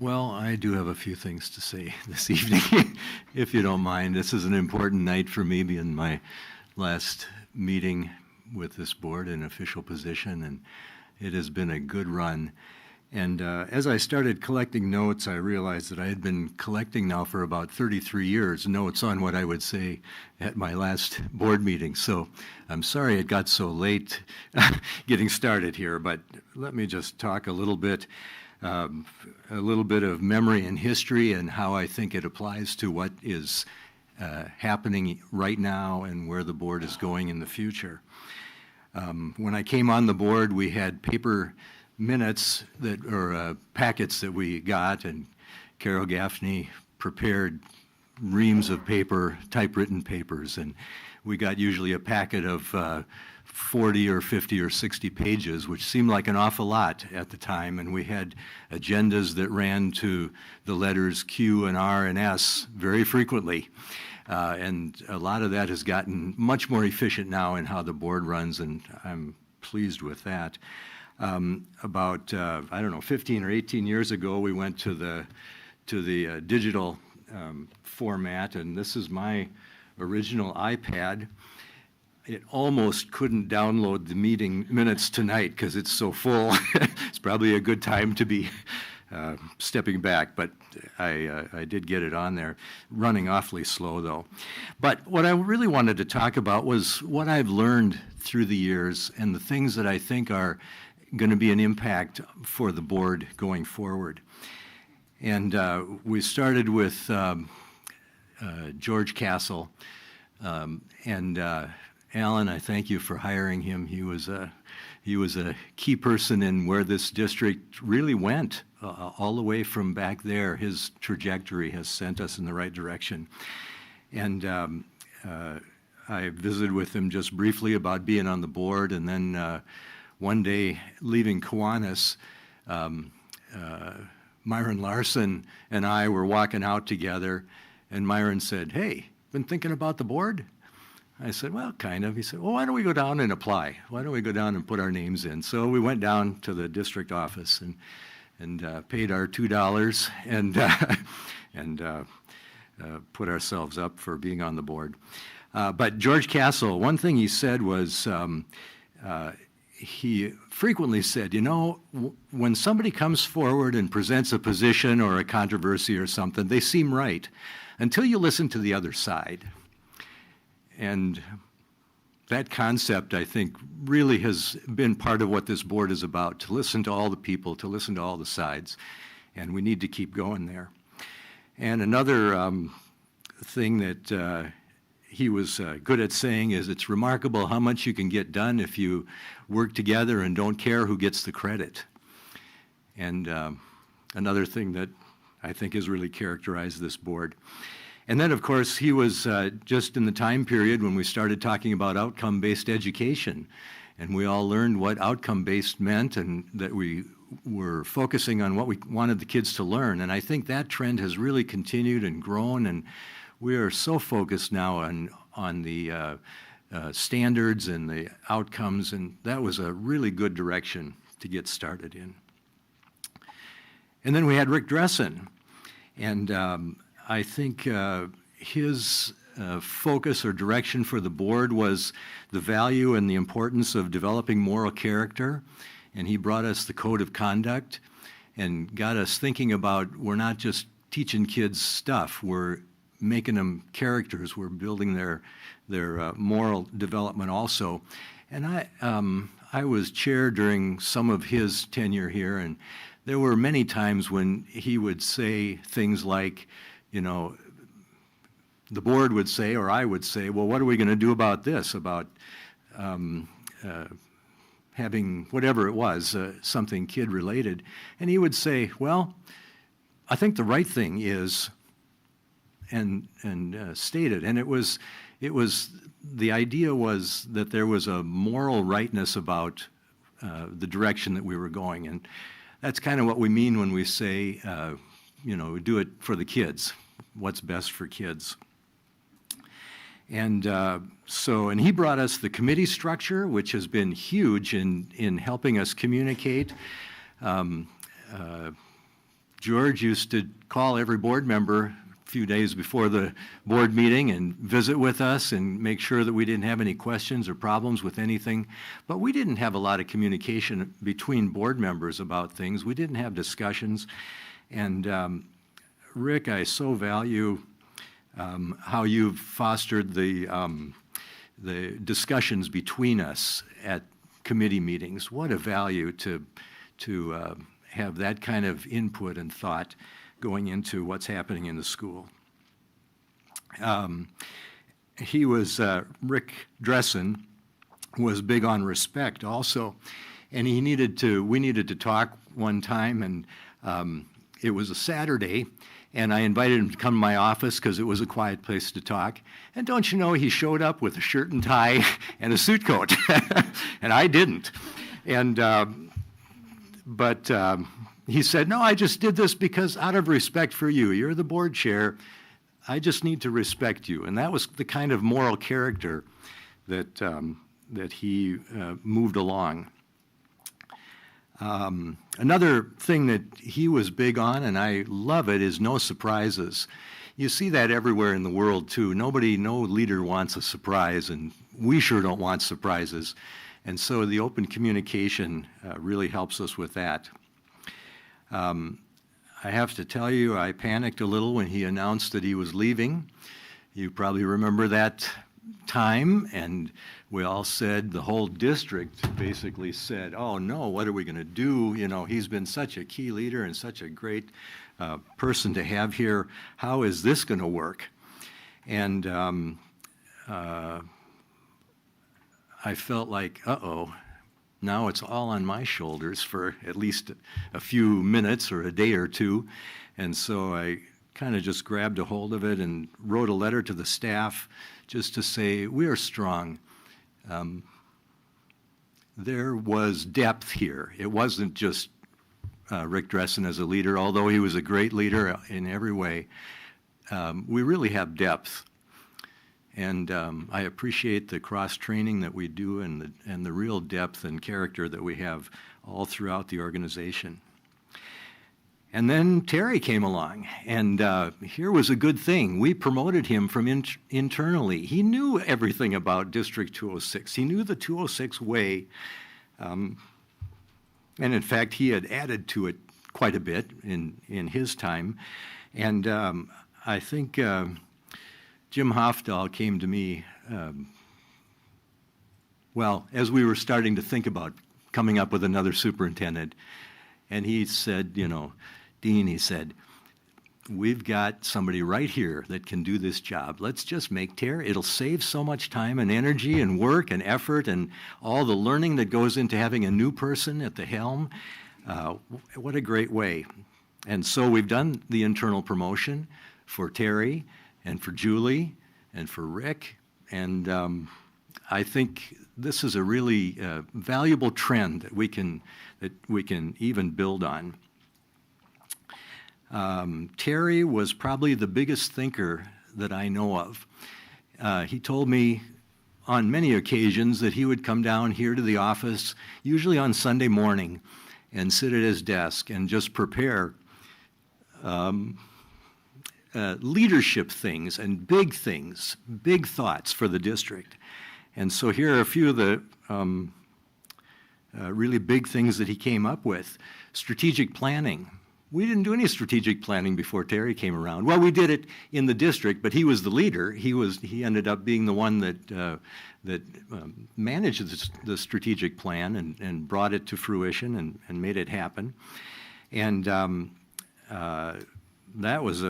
Well, I do have a few things to say this evening, if you don't mind. This is an important night for me, being my last meeting with this board in official position, and it has been a good run. And as I started collecting notes, I realized that I had been collecting now for about 33 years notes on what I would say at my last board meeting. So I'm sorry it got so late getting started here, but let me just talk a little bit of memory and history and how I think it applies to what is happening right now and where the board is going in the future. When I came on the board, we had paper minutes or packets that we got, and Carol Gaffney prepared reams of paper, typewritten papers, and we got usually a packet of 40 or 50 or 60 pages, which seemed like an awful lot at the time, and we had agendas that ran to the letters Q and R and S very frequently. And a lot of that has gotten much more efficient now in how the board runs, and I'm pleased with that. About, I don't know, 15 or 18 years ago, we went to the digital format, and this is my original iPad. It almost couldn't download the meeting minutes tonight because it's so full. It's probably a good time to be stepping back, but I did get it on there. Running awfully slow, though. But what I really wanted to talk about was what I've learned through the years and the things that I think are going to be an impact for the board going forward. And we started with George Castle, and Alan, I thank you for hiring him. He was a key person in where this district really went, all the way from back there. His trajectory has sent us in the right direction. And I visited with him just briefly about being on the board, and then one day leaving Kiwanis, Myron Larson and I were walking out together, and Myron said, "Hey, been thinking about the board?" I said, "Well, kind of." He said, "Well, why don't we go down and apply? Why don't we go down and put our names in?" So we went down to the district office and paid our $2 and put ourselves up for being on the board. But George Castle, one thing he said was, he frequently said, you know, when somebody comes forward and presents a position or a controversy or something, they seem right until you listen to the other side. And that concept, I think, really has been part of what this board is about, to listen to all the people, to listen to all the sides, and we need to keep going there. And another thing that he was good at saying is, it's remarkable how much you can get done if you work together and don't care who gets the credit. And another thing that I think has really characterized this board. And then, of course, he was just in the time period when we started talking about outcome-based education. And we all learned what outcome-based meant, and that we were focusing on what we wanted the kids to learn. And I think that trend has really continued and grown, and we are so focused now on the standards and the outcomes, and that was a really good direction to get started in. And then we had Rick Dressen, and I think his focus or direction for the board was the value and the importance of developing moral character, and he brought us the code of conduct and got us thinking about, we're not just teaching kids stuff, we're making them characters, we're building their moral development also. And I was chair during some of his tenure here, and there were many times when he would say things like, you know, the board would say, or I would say, well, what are we going to do about this, about having whatever it was, something kid-related? And he would say, well, I think the right thing is, and state it. And it was, the idea was that there was a moral rightness about the direction that we were going. And that's kind of what we mean when we say, you know, do it for the kids, what's best for kids. And and he brought us the committee structure, which has been huge in helping us communicate. George used to call every board member a few days before the board meeting and visit with us and make sure that we didn't have any questions or problems with anything. But we didn't have a lot of communication between board members about things. We didn't have discussions. And Rick, I so value how you've fostered the discussions between us at committee meetings. What a value to have that kind of input and thought going into what's happening in the school. Rick Dressen was big on respect also, and we needed to talk one time, and it was a Saturday, and I invited him to come to my office because it was a quiet place to talk. And don't you know, he showed up with a shirt and tie and a suit coat, and I didn't. But he said, no, I just did this because out of respect for you. You're the board chair. I just need to respect you. And that was the kind of moral character that he moved along. Another thing that he was big on, and I love it, is no surprises. You see that everywhere in the world too. No leader wants a surprise, and we sure don't want surprises. And so the open communication really helps us with that. I have to tell you, I panicked a little when he announced that he was leaving. You probably remember that time, and we all said, the whole district basically said, oh no, what are we going to do? You know, he's been such a key leader and such a great person to have here. How is this going to work? And I felt like, uh-oh, now it's all on my shoulders for at least a few minutes or a day or two. And so I kind of just grabbed a hold of it and wrote a letter to the staff just to say, we are strong. There was depth here. It wasn't just Rick Dressen as a leader, although he was a great leader in every way. We really have depth. And I appreciate the cross-training that we do and the real depth and character that we have all throughout the organization. And then Terry came along, and here was a good thing. We promoted him from internally. He knew everything about District 206. He knew the 206 way, and in fact, he had added to it quite a bit in his time. And I think Jim Hofdahl came to me, as we were starting to think about coming up with another superintendent, and he said, you know, Dean, he said, we've got somebody right here that can do this job. Let's just make Terry. It'll save so much time and energy and work and effort and all the learning that goes into having a new person at the helm. What a great way. And so we've done the internal promotion for Terry and for Julie and for Rick. And I think this is a really valuable trend that we can even build on. Terry was probably the biggest thinker that I know of. He told me on many occasions that he would come down here to the office, usually on Sunday morning, and sit at his desk and just prepare leadership things and big things, big thoughts for the district. And so here are a few of the really big things that he came up with. Strategic planning. We didn't do any strategic planning before Terry came around. Well, we did it in the district, but he was the leader. He ended up being the one that managed the strategic plan and brought it to fruition and made it happen. And that was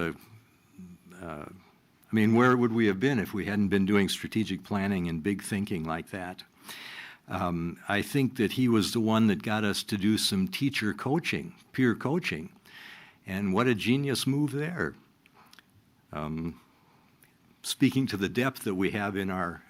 where would we have been if we hadn't been doing strategic planning and big thinking like that? I think that he was the one that got us to do some teacher coaching, peer coaching. And what a genius move there. Speaking to the depth that we have in our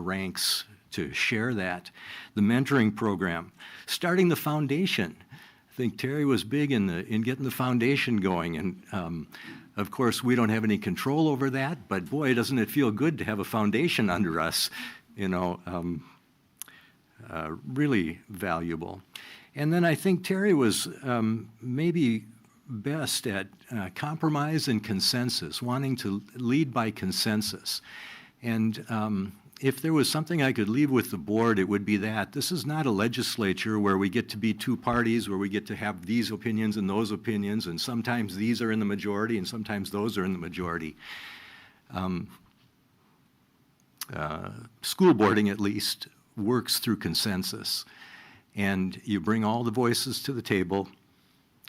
ranks to share that. The mentoring program, starting the foundation. I think Terry was big in getting the foundation going. And of course, we don't have any control over that, but boy, doesn't it feel good to have a foundation under us, you know, really valuable. And then I think Terry was maybe best at compromise and consensus, wanting to lead by consensus. And if there was something I could leave with the board, it would be that. This is not a legislature where we get to be two parties, where we get to have these opinions and those opinions, and sometimes these are in the majority and sometimes those are in the majority. School boarding, at least, works through consensus. And you bring all the voices to the table.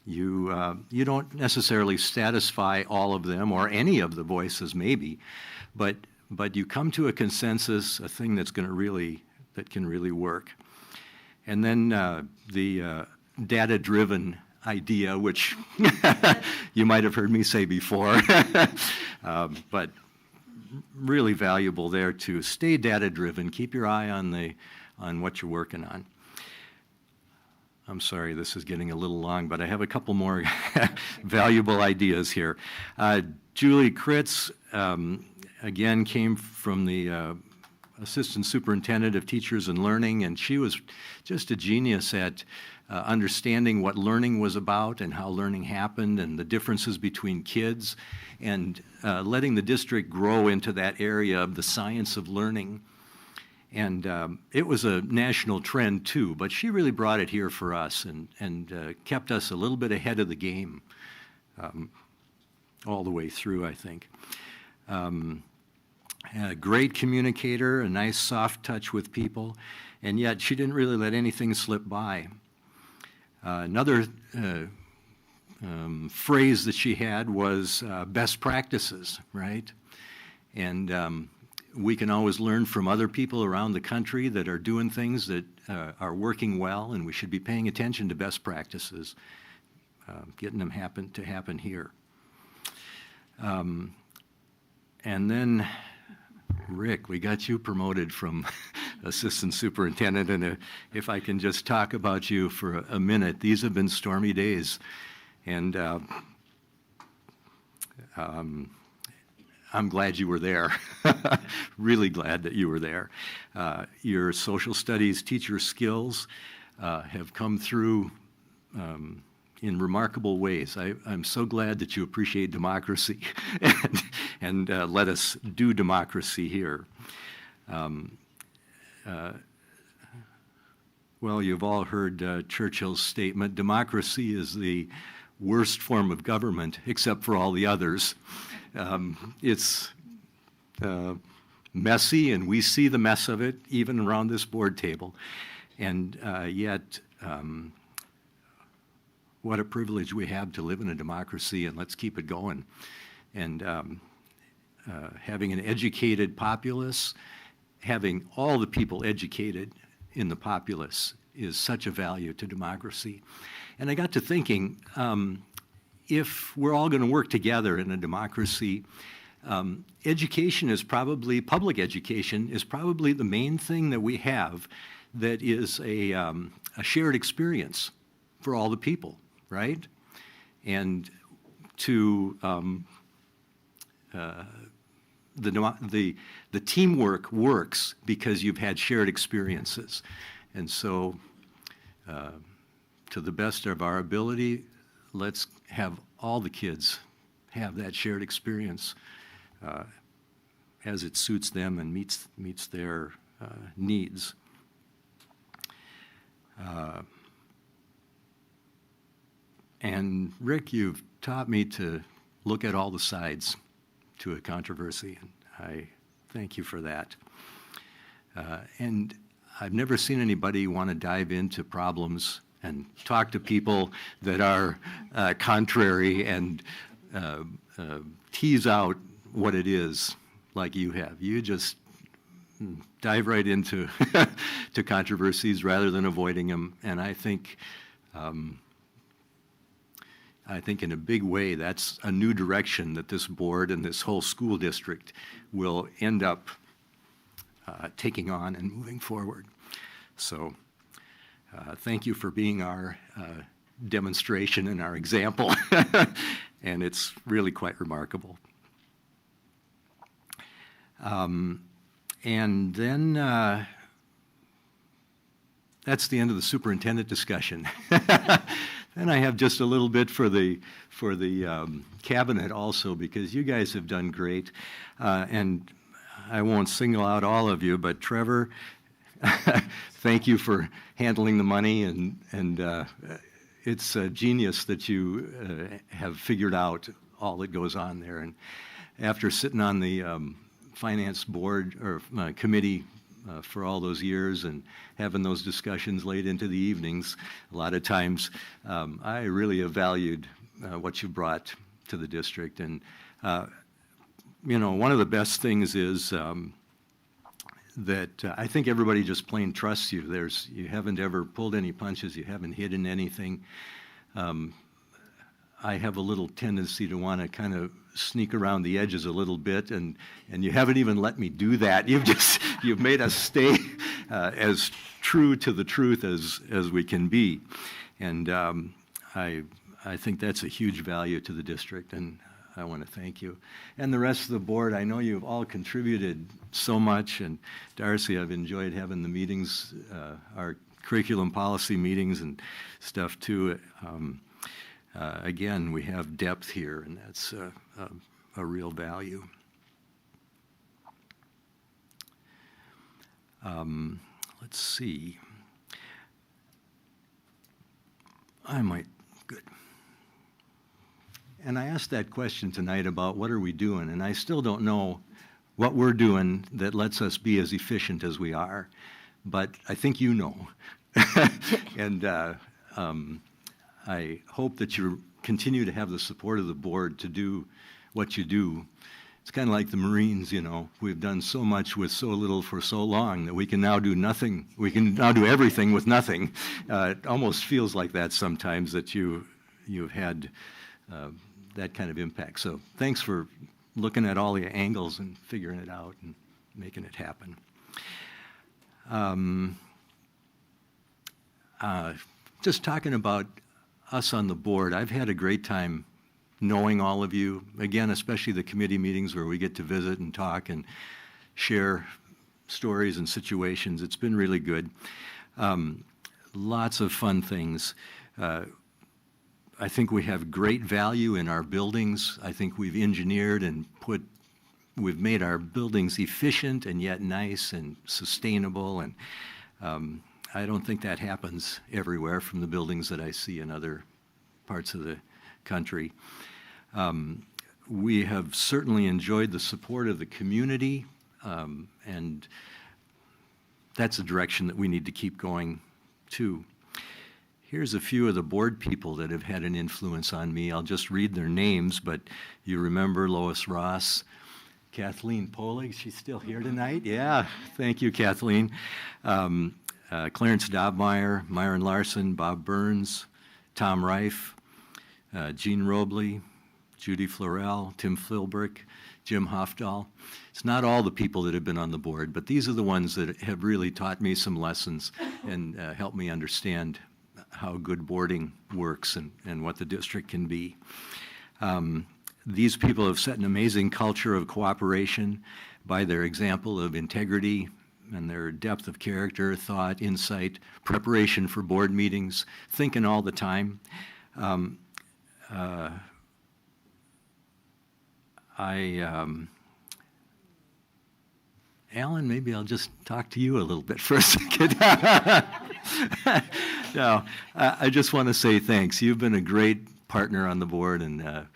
You don't necessarily satisfy all of them, or any of the voices maybe, but you come to a consensus, a thing that can really work. And then the data-driven idea, which you might have heard me say before, but really valuable there to stay data-driven, keep your eye on what you're working on. I'm sorry, this is getting a little long, but I have a couple more valuable ideas here. Julie Kritz, again, came from the Assistant Superintendent of Teachers and Learning, and she was just a genius at understanding what learning was about and how learning happened and the differences between kids, and letting the district grow into that area of the science of learning. And it was a national trend too, but she really brought it here for us and kept us a little bit ahead of the game all the way through, I think. A great communicator, a nice soft touch with people, and yet she didn't really let anything slip by. Another phrase that she had was best practices, right? And we can always learn from other people around the country that are doing things that are working well, and we should be paying attention to best practices, getting them to happen here. And then, Rick, we got you promoted from assistant superintendent, and if I can just talk about you for a minute, these have been stormy days, and I'm glad you were there. Really glad that you were there. Your social studies teacher skills have come through in remarkable ways. I'm so glad that you appreciate democracy and let us do democracy here. Well, you've all heard Churchill's statement, democracy is the worst form of government except for all the others. It's messy, and we see the mess of it even around this board table. And yet, what a privilege we have to live in a democracy, and let's keep it going. And having an educated populace, having all the people educated in the populace is such a value to democracy. And I got to thinking, if we're all going to work together in a democracy, education is probably, public education is probably the main thing that we have that is a shared experience for all the people, right? And to the teamwork works because you've had shared experiences. And so, to the best of our ability, let's have all the kids have that shared experience as it suits them and meets their needs. And Rick, you've taught me to look at all the sides to a controversy, and I thank you for that. And I've never seen anybody want to dive into problems and talk to people that are contrary and tease out what it is like you have. You just dive right into to controversies rather than avoiding them, and I think in a big way that's a new direction that this board and this whole school district will end up taking on and moving forward. So thank you for being our demonstration and our example, and it's really quite remarkable. And then that's the end of the superintendent discussion. And I have just a little bit for the cabinet also, because you guys have done great. And I won't single out all of you, but Trevor, thank you for handling the money, and it's a genius that you have figured out all that goes on there. And after sitting on the finance board or committee for all those years and having those discussions late into the evenings, a lot of times, I really have valued what you brought to the district. And you know, one of the best things is that I think everybody just plain trusts you. You haven't ever pulled any punches. You haven't hidden anything. I have a little tendency to want to kind of sneak around the edges a little bit, and you haven't even let me do that. You've made us stay as true to the truth as we can be, and I think that's a huge value to the district, and I want to thank you. And the rest of the board, I know you've all contributed so much, and Darcy, I've enjoyed having the meetings, our curriculum policy meetings and stuff too. Again, we have depth here, and that's a real value. Let's see. Good. And I asked that question tonight about what are we doing, and I still don't know what we're doing that lets us be as efficient as we are, but I think you know. And I hope that you continue to have the support of the board to do what you do. It's kind of like the Marines, you know. We've done so much with so little for so long that we can now do nothing. We can now do everything with nothing. It almost feels like that sometimes, that you've had that kind of impact. So thanks for looking at all the angles and figuring it out and making it happen. Just talking about us on the board, I've had a great time knowing all of you, again, especially the committee meetings where we get to visit and talk and share stories and situations. It's been really good. Lots of fun things. I think we have great value in our buildings. I think we've engineered and we've made our buildings efficient and yet nice and sustainable, and I don't think that happens everywhere from the buildings that I see in other parts of the country. We have certainly enjoyed the support of the community, and that's a direction that we need to keep going too. Here's a few of the board people that have had an influence on me. I'll just read their names, but you remember Lois Ross, Kathleen Polig, she's still here tonight. Yeah, thank you, Kathleen. Clarence Dobmeyer, Myron Larson, Bob Burns, Tom Reif, Gene Robley, Judy Florell, Tim Philbrick, Jim Hofdahl. It's not all the people that have been on the board, but these are the ones that have really taught me some lessons and helped me understand how good boarding works and what the district can be. These people have set an amazing culture of cooperation by their example of integrity and their depth of character, thought, insight, preparation for board meetings, thinking all the time. Alan, maybe I'll just talk to you a little bit for a second. No, I just want to say thanks. You've been a great partner on the board, and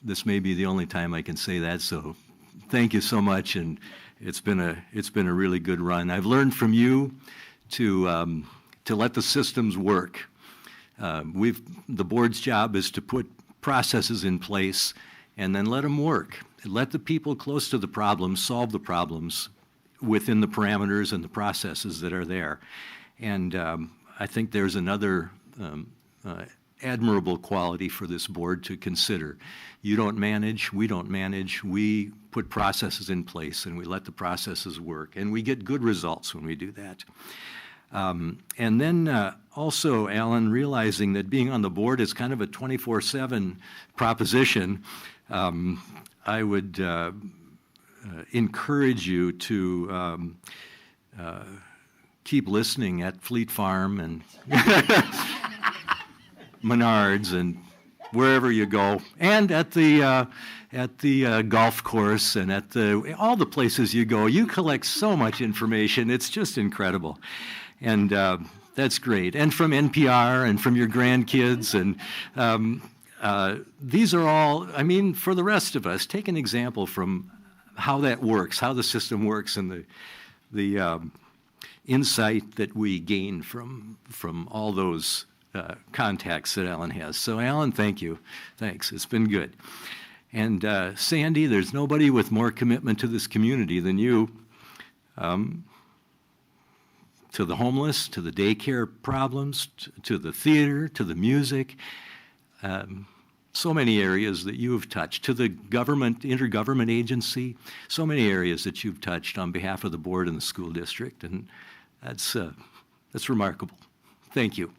this may be the only time I can say that, so thank you so much, and it's been a really good run. I've learned from you to let the systems work. The board's job is to put processes in place and then let them work. Let the people close to the problems solve the problems within the parameters and the processes that are there. And I think there's another admirable quality for this board to consider. You don't manage, we don't manage, we put processes in place and we let the processes work, and we get good results when we do that. And then also, Alan, realizing that being on the board is kind of a 24/7 proposition, I would encourage you to keep listening at Fleet Farm and Menards and wherever you go, and at the golf course and at all the places you go. You collect so much information. It's just incredible. And that's great. And from NPR and from your grandkids. And these are all, I mean, for the rest of us, take an example from how that works, how the system works, and the insight that we gain from all those contacts that Alan has. So Alan, thank you. Thanks. It's been good. And Sandy, there's nobody with more commitment to this community than you. To the homeless, to the daycare problems, to the theater, to the music, so many areas that you have touched, to the government, intergovernment agency, so many areas that you've touched on behalf of the board and the school district, and that's remarkable. Thank you.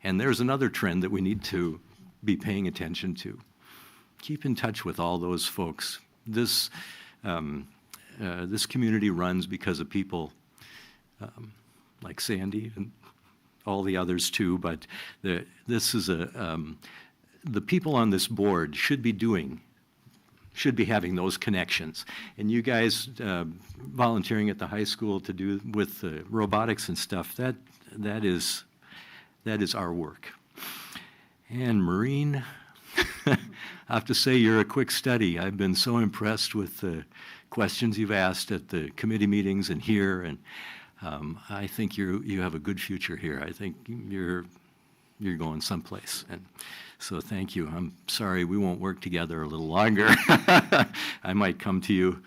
And there's another trend that we need to be paying attention to. Keep in touch with all those folks. This community runs because of people like Sandy and all the others too, but this is the people on this board should be having those connections. And you guys volunteering at the high school to do with robotics and stuff, that is our work. And Maureen, I have to say you're a quick study. I've been so impressed with the questions you've asked at the committee meetings and here, and I think you have a good future here. I think you're going someplace, and so thank you. I'm sorry we won't work together a little longer. I might come to you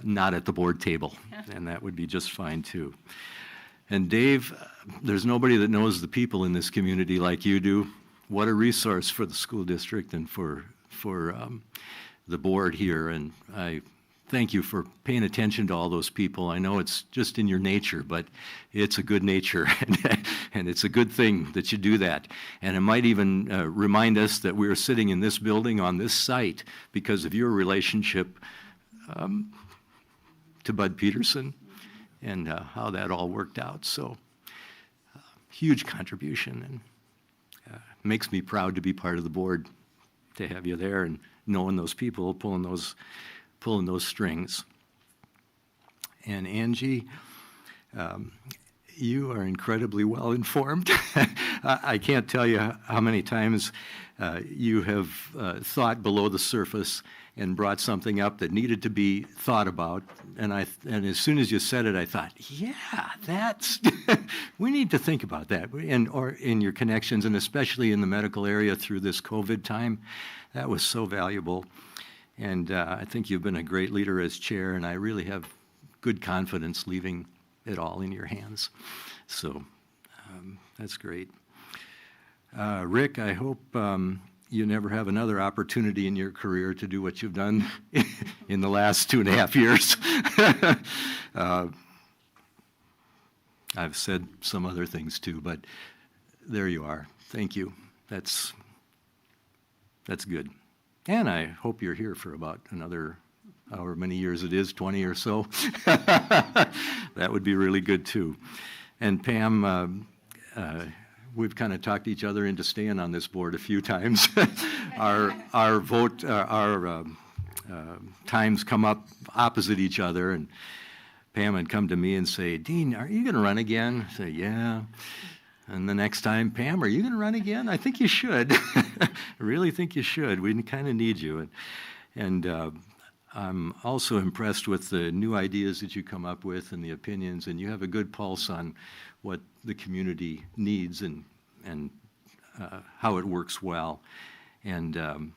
not at the board table, and that would be just fine too. And Dave, there's nobody that knows the people in this community like you do. What a resource for the school district and for the board here, and I thank you for paying attention to all those people. I know it's just in your nature, but it's a good nature, and it's a good thing that you do that. And it might even remind us that we're sitting in this building on this site because of your relationship to Bud Peterson and how that all worked out. So huge contribution, and makes me proud to be part of the board, to have you there and knowing those people, pulling those strings. And Angie, you are incredibly well informed. I can't tell you how many times you have thought below the surface and brought something up that needed to be thought about. And as soon as you said it, I thought, yeah, that's we need to think about that, or in your connections, and especially in the medical area through this COVID time. That was so valuable. And I think you've been a great leader as chair, and I really have good confidence leaving it all in your hands. So that's great. Rick, I hope you never have another opportunity in your career to do what you've done in the last 2.5 years. I've said some other things too, but there you are. Thank you. That's good. And I hope you're here for about another, however many years it is, 20 or so. That would be really good too. And Pam, we've kind of talked each other into staying on this board a few times. Our times come up opposite each other, and Pam would come to me and say, "Dean, are you going to run again?" I say, "Yeah." And the next time, "Pam, are you going to run again?" "I think you should." I really think you should. We kind of need you. And I'm also impressed with the new ideas that you come up with and the opinions, and you have a good pulse on what the community needs and how it works well. And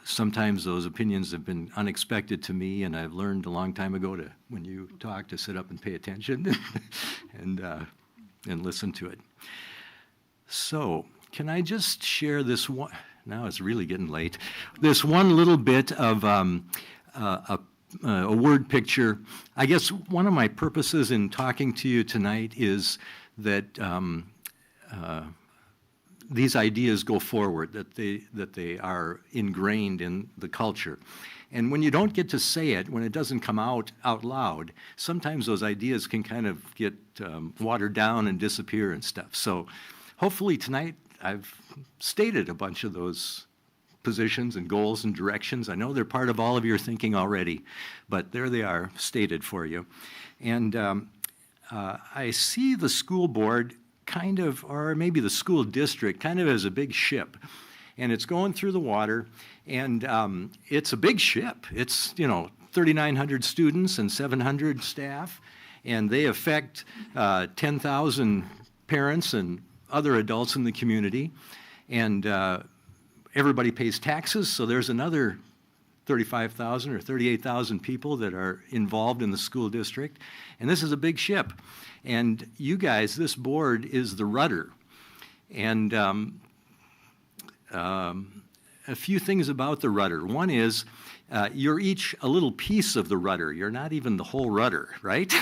sometimes those opinions have been unexpected to me, and I've learned a long time ago when you talk, to sit up and pay attention and listen to it. So can I just share this one? Now it's really getting late. This one little bit of a word picture. I guess one of my purposes in talking to you tonight is that these ideas go forward, that they are ingrained in the culture. And when you don't get to say it, when it doesn't come out loud, sometimes those ideas can kind of get watered down and disappear and stuff. So hopefully tonight I've stated a bunch of those positions and goals and directions. I know they're part of all of your thinking already, but there they are stated for you. And I see the school board kind of, or maybe the school district, kind of as a big ship. And it's going through the water, and it's a big ship. It's, 3,900 students and 700 staff, and they affect 10,000 parents and other adults in the community. And everybody pays taxes, so there's another 35,000 or 38,000 people that are involved in the school district. And this is a big ship. And you guys, this board is the rudder. And a few things about the rudder. One is you're each a little piece of the rudder. You're not even the whole rudder, right?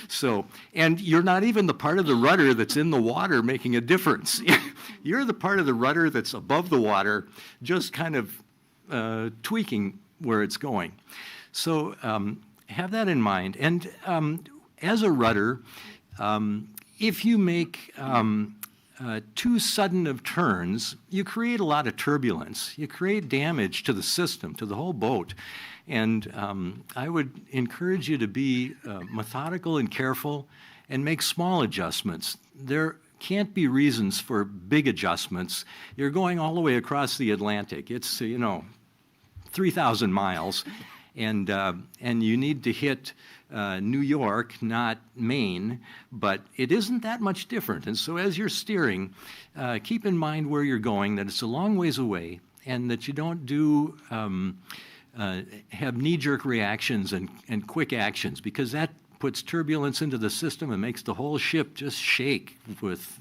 So, and you're not even the part of the rudder that's in the water making a difference. You're the part of the rudder that's above the water, just kind of tweaking where it's going. So have that in mind. And as a rudder, if you make too sudden of turns, you create a lot of turbulence. You create damage to the system, to the whole boat. And I would encourage you to be methodical and careful and make small adjustments. There can't be reasons for big adjustments. You're going all the way across the Atlantic. It's, 3,000 miles. And you need to hit New York, not Maine, but it isn't that much different. And so as you're steering, keep in mind where you're going, that it's a long ways away, and that you don't have knee-jerk reactions and quick actions, because that puts turbulence into the system and makes the whole ship just shake with,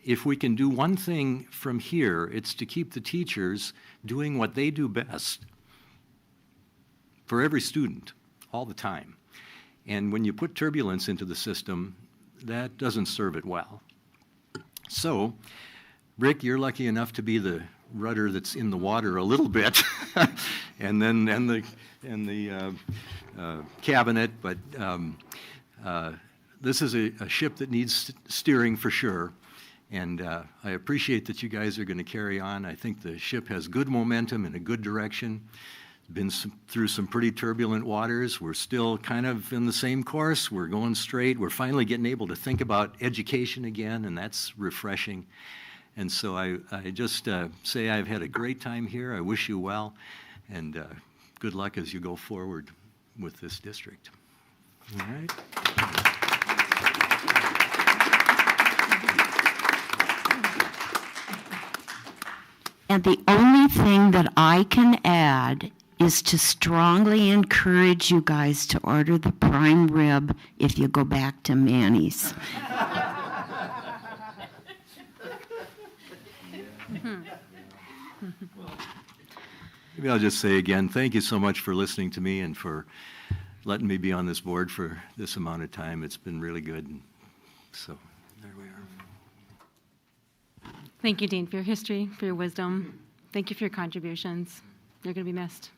if we can do one thing from here, it's to keep the teachers doing what they do best for every student all the time. And when you put turbulence into the system, that doesn't serve it well. So, Rick, you're lucky enough to be the rudder that's in the water a little bit, and the cabinet. But this is a ship that needs steering for sure. And I appreciate that you guys are going to carry on. I think the ship has good momentum in a good direction. Been through some pretty turbulent waters. We're still kind of in the same course. We're going straight. We're finally getting able to think about education again, and that's refreshing. And so I just say I've had a great time here. I wish you well, and good luck as you go forward with this district. All right. And the only thing that I can add is to strongly encourage you guys to order the prime rib if you go back to Manny's. Maybe I'll just say again, thank you so much for listening to me and for letting me be on this board for this amount of time. It's been really good. So there we are. Thank you, Dean, for your history, for your wisdom. Thank you for your contributions. You're going to be missed.